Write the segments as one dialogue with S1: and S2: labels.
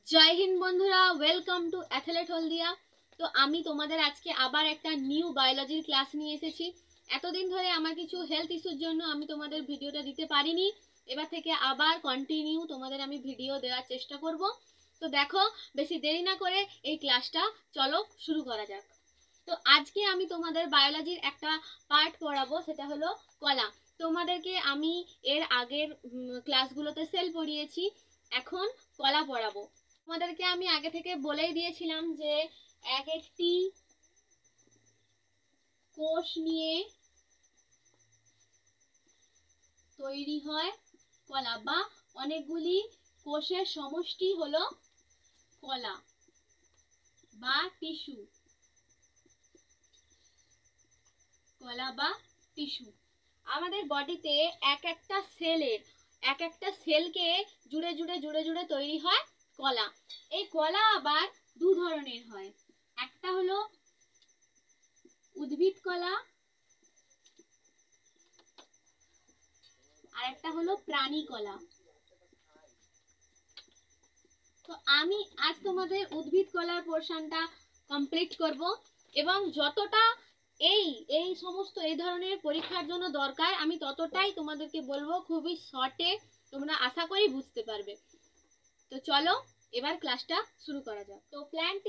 S1: জয় হিন্দ বন্ধুরা, welcome to athlete হলদিয়া। তো আমি তোমাদের আজকে আবার একটা নিউ বায়োলজির ক্লাস নিয়ে এসেছি। এতদিন ধরে আমার কিছু হেলথ ইস্যুর জন্য আমি তোমাদের ভিডিওটা দিতে পারিনি। এবার থেকে আবার কন্টিনিউ তোমাদের আমি ভিডিও দেওয়ার চেষ্টা করব। তো দেখো, বেশি দেরি না করে এই ক্লাসটা চলো শুরু করা যাক। তো আজকে আমি তোমাদের বায়োলজির একটা পার্ট পড়াবো, সেটা হলো কলা। তোমাদেরকে আমি এর আগের ক্লাসগুলোতে সেল পড়িয়েছি, এখন কলা পড়াবো। তোমাদেরকে আমি আগে থেকে বলেই দিয়েছিলাম যে এক একটি কোষ নিয়ে তৈরি হয় কলা, বা অনেকগুলি কোষের সমষ্টি হলো কলা বা টিস্যু। কলা বা টিস্যু আমাদের বডিতে এক একটা সেলকে জুড়ে জুড়ে জুড়ে জুড়ে তৈরি হয় কলা। এই কলা আবার দু ধরনের হয়, একটা হলো উদ্ভিদ কলা আর একটা হলো প্রাণী কলা। তো আমি আজ তোমাদের উদ্ভিদ কলার পোরশনটা কমপ্লিট করব, এবং যতটা এই সমস্ত এই ধরনের পরীক্ষার জন্য দরকার আমি ততটাই তোমাদেরকে বলবো, খুবই শর্টে তোমরা আশা করি বুঝতে পারবে। তো চলো এবার ক্লাসটা শুরু করা যাক। তো প্ল্যান্ট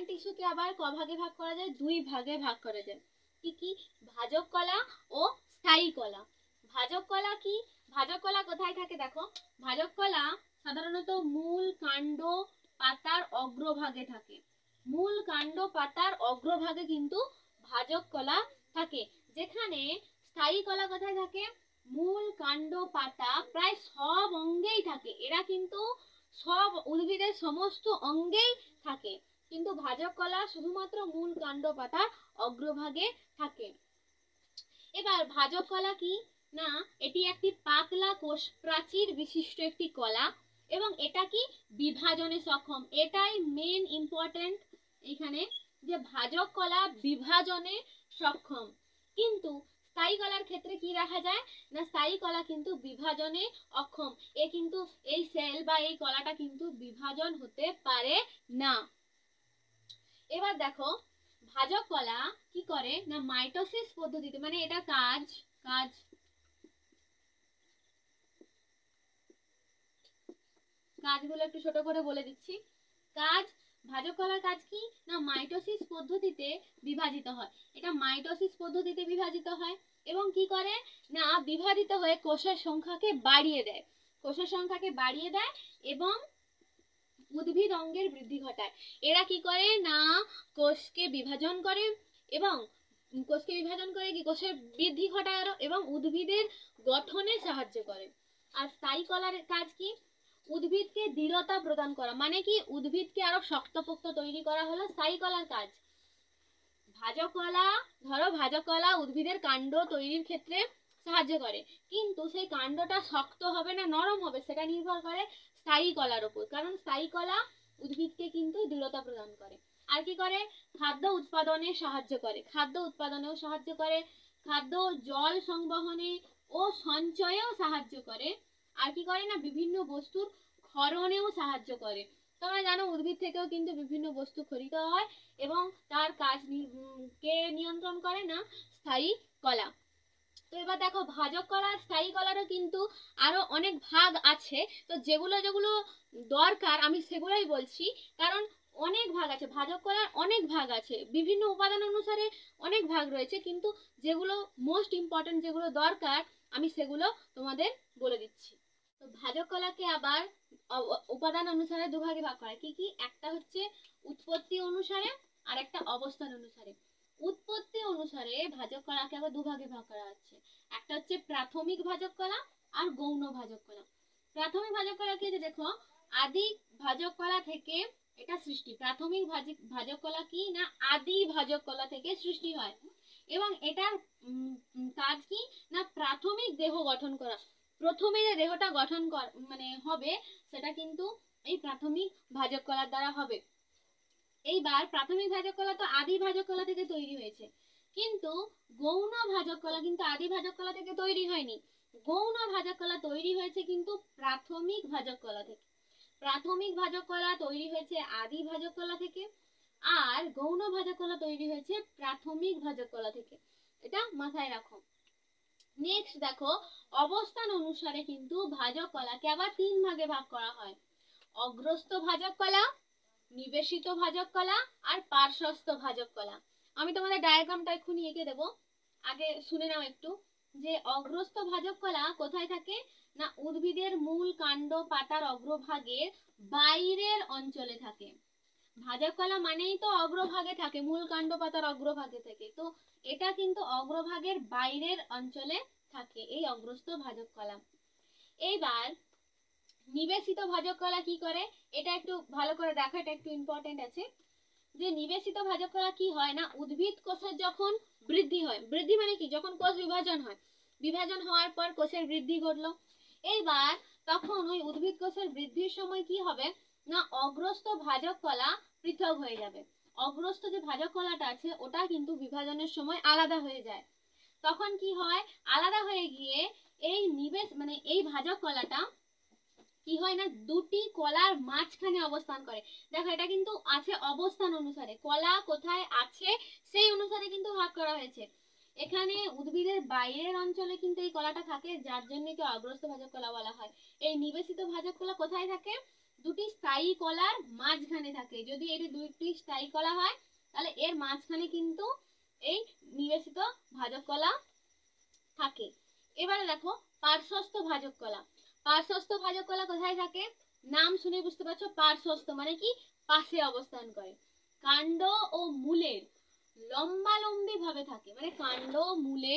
S1: টিস্যুকে আবার ক ভাগে ভাগ করা যায়? দুই ভাগে ভাগ করা যায়। কি কি? ভাজক কলা ও স্থায়ী কলা। ভাজক কলা কি? ভাজক কলা কোথায় থাকে দেখো, ভাজক কলা সাধারণত মূল, কাণ্ড, পাতার অগ্রভাগে থাকে। মূল, কাণ্ড, পাতার অগ্রভাগে কিন্তু ভাজক কলা থাকে, যেখানে স্থায়ী কলা কোথায় থাকে? মূল, কাণ্ড, পাতা প্রায় সব অঙ্গেই থাকে। এরা কিন্তু সব উদ্ভিদের সমস্ত অঙ্গেই থাকে, কিন্তু ভাজক কলা শুধুমাত্র মূল, কাণ্ড, পাতার অগ্রভাগে থাকে। এবার ভাজক কলা কি না, এটি একটি পাতলা কোষ প্রাচীর বিশিষ্ট একটি কলা, এবং এটা কি বিভাজনে সক্ষম। এটাই মেন ইম্পর্টেন্ট এখানে, যে ভাজক কলা বিভাজনে সক্ষম। কিন্তু স্থায়ী কলার ক্ষেত্রে কি দেখা যায় না, স্থায়ী কলা কিন্তু বিভাজনে অক্ষম। এ কিন্তু এই সেল বা এই কলাটা কিন্তু বিভাজন হতে পারে না। এবার দেখো, ভাজক কলা কি করে না, মাইটোসিস পদ্ধতিতে, মানে এটা কাজগুলো একটু ছোট করে বলে দিচ্ছি। ভাজক কলার কাজ কি না, মাইটোসিস পদ্ধতিতে বিভাজিত হয়। এটা মাইটোসিস পদ্ধতিতে বিভাজিত হয়, এবং কি করে না, বিভাজিত হয়ে কোষের সংখ্যাকে বাড়িয়ে দেয় এবং উদ্ভিদ অঙ্গের বৃদ্ধি ঘটায়। এরা কি করে না, কোষকে বিভাজন করে কি কোষের বৃদ্ধি ঘটায় আরো, এবং উদ্ভিদের গঠনে সাহায্য করে। আর স্থায়ী কলার কাজ কি? উদ্ভিদকে দৃঢ়তা প্রদান করা, মানে কি উদ্ভিদকে আরো শক্তপোক্ত তৈরি করা হলো স্থায়ী কলার কাজ। ভাজক কলা উদ্ভিদের কাণ্ড তৈরির ক্ষেত্রে সাহায্য করে, কিন্তু সেই কাণ্ডটা শক্ত হবে না নরম হবে সেটা নির্ভর করে স্থায়ী কলার উপর, কারণ স্থায়ী কলা উদ্ভিদকে কিন্তু দৃঢ়তা প্রদান করে। আর কি করে? খাদ্য উৎপাদনেও সাহায্য করে, খাদ্য জল সংবহনে ও সঞ্চয়েও সাহায্য করে। আর কি করে না, বিভিন্ন বস্তুর ক্ষরণেও সাহায্য করে। তোমরা জানো উদ্ভিদ থেকেও কিন্তু বিভিন্ন বস্তু খরিত হয়, এবং তার কাজ কে নিয়ন্ত্রণ করে না, স্থায়ী কলা। তো এবার দেখো, ভাজক কলা, স্থায়ী কলারও কিন্তু আরো অনেক ভাগ আছে। তো যেগুলো যেগুলো দরকার আমি সেগুলোই বলছি, কারণ অনেক ভাগ আছে, ভাজক কলার অনেক ভাগ আছে, বিভিন্ন উপাদান অনুসারে অনেক ভাগ রয়েছে, কিন্তু যেগুলো মোস্ট ইম্পর্টেন্ট, যেগুলো দরকার আমি সেগুলো তোমাদের বলে দিচ্ছি। তো ভাজক কলাকে আবার উপাদান অনুসারে দুভাগে ভাগ করা। কি কি? একটা হচ্ছে উৎপত্তি অনুসারে আর একটা অবস্থান অনুসারে। উৎপত্তি অনুসারে ভাজক কলাকে আবার দুভাগে ভাগ করা হচ্ছে, একটা হচ্ছে প্রাথমিক ভাজক কলা আর গৌণ ভাজক কলা। প্রাথমিক ভাজক কলা কি, দেখো, আদি ভাজক কলা থেকে এটা সৃষ্টি। প্রাথমিক ভাজক কলা কি না, আদি ভাজক কলা থেকে সৃষ্টি হয়, এবং এটার কাজ কি না, প্রাথমিক দেহ গঠন করা। প্রথমে যে দেহটা গঠন মানে হবে সেটা কিন্তু এই প্রাথমিক ভাজক কলার দ্বারা হবে। এইবার প্রাথমিক ভাজক কলা তো আদি ভাজক কলা থেকে তৈরি হয়েছে, কিন্তু গৌণ ভাজক কলা কিন্তু আদি ভাজক কলা থেকে তৈরি হয়নি। গৌণ ভাজক কলা তৈরি হয়েছে কিন্তু প্রাথমিক ভাজক কলা থেকে। প্রাথমিক ভাজক কলা তৈরি হয়েছে আদি ভাজক কলা থেকে, আর গৌণ ভাজক কলা তৈরি হয়েছে প্রাথমিক ভাজক কলা থেকে। এটা মাথায় রাখো। নেক্সট দেখো, অবস্থান অনুসারে কিন্তু ভাজক কলাকে আবার 3 ভাগে ভাগ করা হয়। অগ্রস্থ ভাজক কলা, নিবেশিত ভাজক কলা আর পার্শ্বস্থ ভাজক কলা। আমি তোমাদের ডায়াগ্রামটা এক্ষুনি এঁকে দেবো, আগে শুনে নাও একটু। যে অগ্রস্থ ভাজক কলা কোথায় থাকে না উদ্ভিদের মূল কাণ্ড পাতার অগ্রভাগের বাইরের অঞ্চলে থাকে। ভাজক কলা মানেই তো অগ্রভাগে থাকে, মূল কাণ্ড পাতার অগ্রভাগে থাকে, তো এটা কিন্তু অগ্রভাগের বাইরের অঞ্চলে থাকে এই অগ্রস্থ ভাজক কলা। এইবার নিবেশিত ভাজক কলা কি করে, এটা একটু ভালো করে দেখো, এটা একটু ইম্পর্টেন্ট আছে। যে নিবেশিত ভাজক কলা কি হয় না উদ্ভিদ কোষের যখন বৃদ্ধি হয়, বৃদ্ধি মানে কি যখন কোষ বিভাজন হয়, বিভাজন হওয়ার পর কোষের বৃদ্ধি ঘটলো, এইবার তখন ওই উদ্ভিদ কোষের বৃদ্ধির সময় কি হবে না অগ্রস্থ ভাজক কলা পৃথক হয়ে যাবে। অগ্রস্থ যে ভাজক কলাটা আছে ওটা কিন্তু বিভাজনের সময় আলাদা হয়ে যায়। তখন কি হয় আলাদা হয়ে গিয়ে এই নিবেশ মানে এই ভাজক কলাটা কি হয় না দুটি কলার মাঝখানে অবস্থান করে। দেখো এটা কিন্তু আছে অবস্থান অনুসারে, কলা কোথায় আছে সেই অনুসারে কিন্তু ভাগ করা হয়েছে। এখানে উদ্ভিদের বাইরের অঞ্চলে কিন্তু এই কলাটা থাকে, যার জন্য কি অগ্রস্থ ভাজক কলা বলা হয়। এই নিবেশিত ভাজক কলা কোথায় থাকে, দুটি স্থায়ী কলার মাঝখানে থাকে। যদি এটি দুটি স্থায়ী কলা হয় তাহলে এর মাঝখানে কিন্তু এই নিবেশিত ভাজক কলা থাকে। এবারে দেখো পার্শ্বস্থ ভাজক কলা। পার্শ্বস্থ ভাজক কলা কোথায় থাকে, নাম শুনে বুঝতে পারছো, পার্শ্বস্থ মানে কি পাশে অবস্থান করে। কাণ্ড ও মূলের লম্বালম্বি ভাবে থাকে, মানে কাণ্ড ও মূলে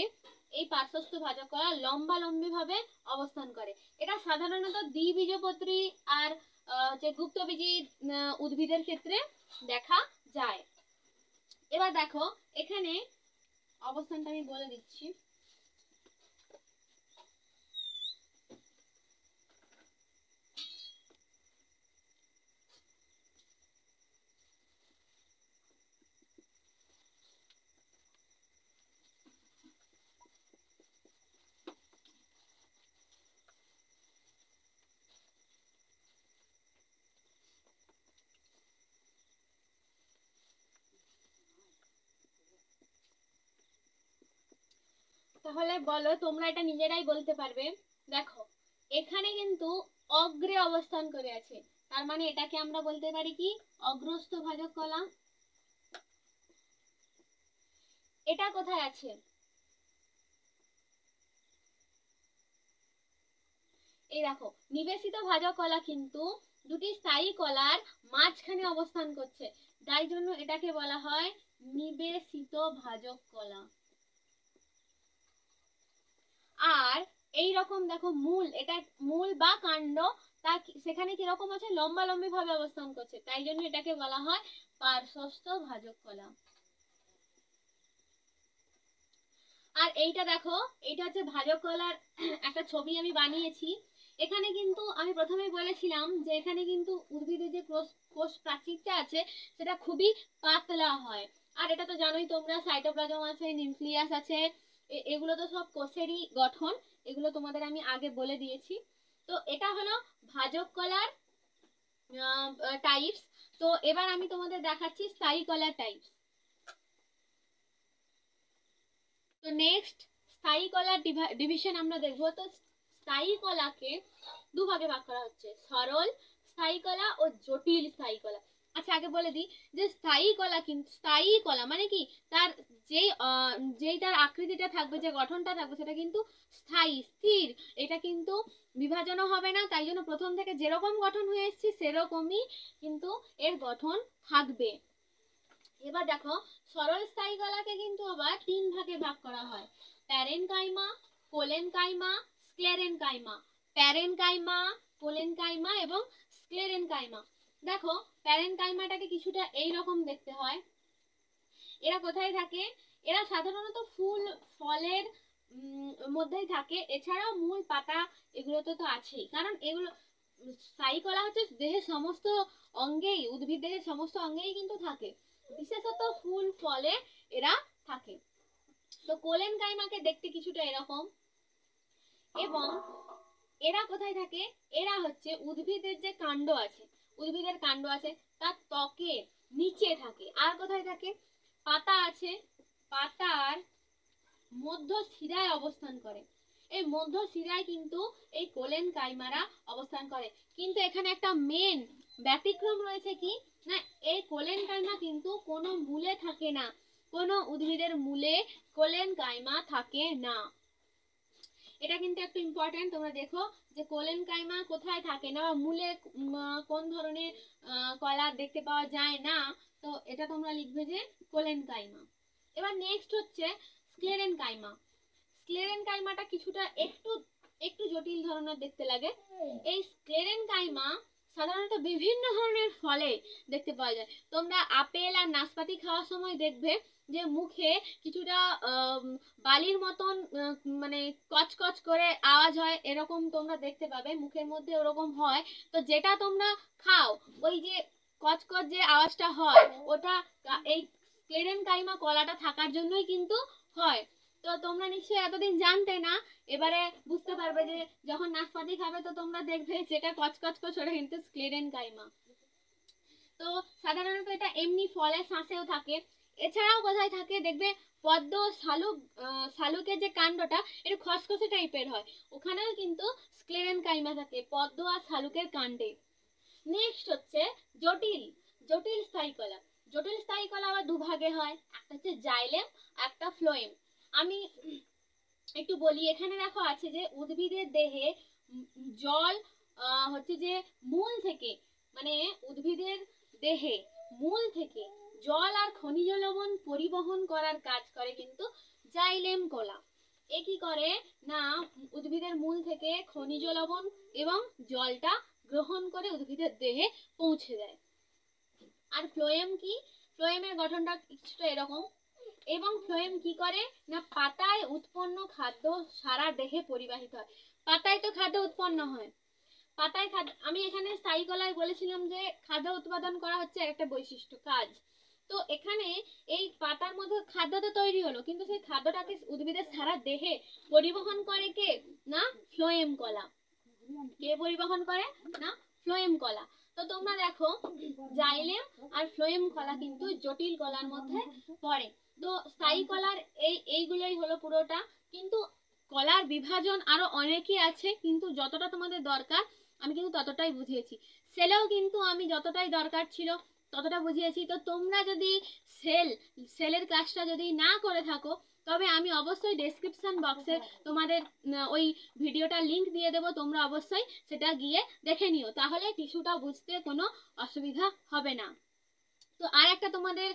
S1: এই পার্শ্বস্থ ভাজক কলা লম্বালম্বি ভাবে অবস্থান করে। এটা সাধারণত দ্বিবীজপত্রী আর যে গুপ্তবীজী উদ্ভিদের ক্ষেত্রে দেখা যায়। এবার দেখো এখানে অবস্থানটা আমি বলে দিচ্ছি। তাহলে বলো তোমরা এটা নিজেরাই বলতে পারবে। দেখো এখানে কিন্তু অগ্রে অবস্থান করে আছে, তার মানে এটাকে আমরা বলতে পারি কি অগ্রস্থ ভাজক কলা। এটা কোথায় আছে, এই দেখো নিবেশিত ভাজক কলা কিন্তু দুটি স্থায়ী কলার মাঝখানে অবস্থান করছে, তাই জন্য এটাকে বলা হয় নিবেশিত ভাজক কলা। আর এই রকম দেখো মূল, এটা মূল বা কাণ্ড তা সেখানে কিরকম আছে লম্বালম্বি ভাবে অবস্থান করছে, তাই জন্য এটাকে বলা হয় পার্শ্বস্থ ভাজক কলা। আর এইটা দেখো এইটা হচ্ছে ভাজক কলার একটা ছবি আমি বানিয়েছি। এখানে কিন্তু আমি প্রথমেই বলেছিলাম যে এখানে কিন্তু উদ্ভিদের যে কোষ প্রাচীরটা আছে সেটা খুবই পাতলা হয়। আর এটা তো জানোই তোমরা, সাইটোপ্লাজম আছে, নিউক্লিয়াস আছে, এগুলো তো সব কোষেরই গঠন, এগুলো তোমাদের আমি আগে বলে দিয়েছি। তো এটা হলো ভাজক কলার টাইপস। তো এবার আমি তোমাদের দেখাচ্ছি স্থায়ী কলার টাইপস। তো নেক্সট স্থায়ী কলার ডিভিশন আমরা দেখবো। তো স্থায়ী কলাকে দুভাগে ভাগ করা হচ্ছে, সরল স্থায়ী কলা ও জটিল স্থায়ী কলা। আচ্ছা আগে বলে দিই যে স্থায়ী কলা কিন্তু স্থায়ী কলা মানে কি তার যেই তার আকৃতিটা থাকবে, যে গঠনটা থাকবে সেটা কিন্তু স্থায়ী স্থির, এটা কিন্তু বিভাজনও হবে না, তাই জন্য প্রথম থেকে যেরকম গঠন হয়ে এসেছে সেরকমই কিন্তু এর গঠন থাকবে। এবার দেখো সরল স্থায়ী কলাকে কিন্তু আবার 3 ভাগে ভাগ করা হয়, parenchyma, collenchyma, sclerenchyma. Parenchyma, collenchyma এবং স্ক্লেরেনকাইমা। দেখো প্যারেনকাইমাটাকে কিছুটা এই রকম দেখতে হয়। এরা কোথায় থাকে, এরা সাধারণত ফুল ফলের মধ্যেই থাকে, এছাড়াও মূল পাতা এগুলোতে তো আছেই, কারণ এগুলো স্থায়ী কলা হচ্ছে দেহের সমস্ত অঙ্গেই, উদ্ভিদ দেহের সমস্ত অঙ্গেই কিন্তু থাকে, বিশেষত ফুল ফলে এরা থাকে। তো কোলেনকাইমাকে দেখতে কিছুটা এরকম, এবং এরা কোথায় থাকে? এরা হচ্ছে উদ্ভিদের যে কাণ্ড আছে, উদ্ভিদের কাণ্ড আছে তার ত্বকের নিচে থাকে। আর কোথায় থাকে? পাতা আছে, পাতার মধ্য শিরায় অবস্থান করে। এই মধ্য শিরায় কিন্তু এই কোলেন কাইমারা অবস্থান করে। কিন্তু এখানে একটা মেন ব্যতিক্রম রয়েছে কি না, এই কোলেন কাইমা কিন্তু কোনো মূলে থাকে না, কোনো উদ্ভিদের মূলে কোলেন কাইমা থাকে না। এটা কিন্তু একটু ইম্পর্টেন্ট, তোমরা দেখো যে কোলেন কাইমা কোথায় থাকে না, মূলে কোন ধরনের কলা দেখতে পাওয়া যায় না, তো এটা তোমরা লিখবে যে কোলেন কাইমা। এবার নেক্সট হচ্ছে স্ক্লেরেন কাইমা। স্ক্লেরেন কাইমাটা কিছুটা একটু একটু জটিল ধরনের দেখতে লাগে। এই স্ক্লেরেন কাইমা সাধারণত বিভিন্ন ধরনের ফলে দেখতে পাওয়া যায়। তোমরা আপেল আর নাশপাতি খাওয়ার সময় দেখবে যে মুখে কিছুটা বালির মতন মানে কচকচ করে আওয়াজ হয়, এরকম তোমরা দেখতে পাবে, মুখের মধ্যে ওরকম হয়। তো যেটা তোমরা খাও ওই যে কচকচ যে আওয়াজটা হয় ওটা এই স্ক্লেরেন কাইমা কলাটা থাকার জন্যই কিন্তু হয়। তো তোমরা নিশ্চয়ই এতদিন জানতে না, এবারে বুঝতে পারবে যে যখন নাশপাতি খাবে তো তোমরা দেখবে যেটা কচকচ করছে ওটা কিন্তু স্ক্লেরেন কাইমা। তো সাধারণত এটা এমনি ফলে শাঁসেও থাকে। এছাড়াও কোথায় থাকে দেখবে পদ্ম শালুক, শালুকের যে কাণ্ডটা এটা খসখসে টাইপের হয়, ওখানেও কিন্তু স্ক্লেরেন কাইমা থাকে পদ্ম আর শালুকের কাণ্ডে। নেক্সট হচ্ছে জটিল জটিল স্থায়ী কলা। জটিল স্থায়ী কলা আবার দুভাগে হয়, একটা হচ্ছে জাইলেম, একটা ফ্লোয়েম। আমি একটু বলি, এখানে দেখো আছে যে উদ্ভিদের দেহে জল হচ্ছে যে মূল থেকে, মানে উদ্ভিদের দেহে মূল থেকে জল আর খনিজ লবণ পরিবহন করার কাজ করে কিন্তু জাইলেম কলা। এ কি করে না, উদ্ভিদের মূল থেকে খনিজ লবণ এবং জলটা গ্রহণ করে উদ্ভিদের দেহে পৌঁছে দেয়। আর ফ্লোয়েম কি? ফ্লোয়েমের গঠনটা কিছুটা এরকম। এবং ফ্লোয়েম কি করে না, পাতায় উৎপন্ন খাদ্য সারা দেহে পরিবাহিত হয়। পাতায় তো খাদ্য উৎপন্ন হয়, পাতায় খাদ্য, আমি এখানে স্থায়ী কলায় বলেছিলাম যে খাদ্য উৎপাদন করা হচ্ছে একটা বৈশিষ্ট্য কাজ। তো এখানে এই পাতার মধ্যে খাদ্য তো তৈরি হলো, কিন্তু সেই খাদ্যটাকে উদ্ভিদের সারা দেহে পরিবহন করে কে না, ফ্লোয়েম কলা। কে পরিবহন করে না, ফ্লোয়েম কলা। তো তোমরা দেখো জাইলেম আর ফ্লোয়েম কলা কিন্তু জটিল কলার মধ্যে পড়ে। তো স্থায়ী কলার এইগুলোই হলো পুরোটা। কিন্তু কলার বিভাজন আরো অনেকই আছে, কিন্তু যতটা তোমাদের দরকার আমি কিন্তু ততটাই বুঝিয়েছি। সেলেও কিন্তু আমি যতটাই দরকার ছিল ততটা বুঝিয়েছি। তো তোমরা যদি সেলের ক্লাসটা যদি না করে থাকো তবে আমি অবশ্যই ডেসক্রিপশন বক্সে তোমাদের ওই ভিডিওটার লিংক দিয়ে দেবো, তোমরা অবশ্যই সেটা গিয়ে দেখে নিও, তাহলে টিস্যুটা বুঝতে কোনো অসুবিধা হবে না। তো আর একটা তোমাদের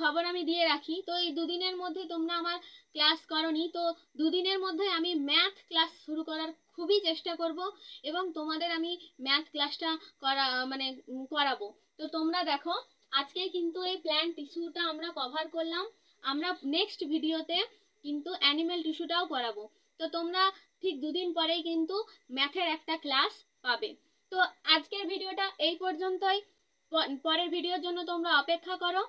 S1: খবর আমি দিয়ে রাখি, তো এই দুদিনের মধ্যে তোমরা আমার ক্লাস করনি, তো দুদিনের মধ্যে আমি ম্যাথ ক্লাস শুরু করার খুবই চেষ্টা করব এবং তোমাদের আমি ম্যাথ ক্লাসটা করাবো। তো তোমরা দেখো আজকে কিন্তু এই প্ল্যান্ট টিস্যুটা আমরা কভার করলাম, আমরা নেক্সট ভিডিওতে কিন্তু অ্যানিমেল টিস্যুটাও করাবো। তো তোমরা ঠিক দুদিন পরেই কিন্তু ম্যাথের একটা ক্লাস পাবে। তো আজকের ভিডিওটা এই পর্যন্তই, পরের ভিডিওর জন্য তোমরা অপেক্ষা করো।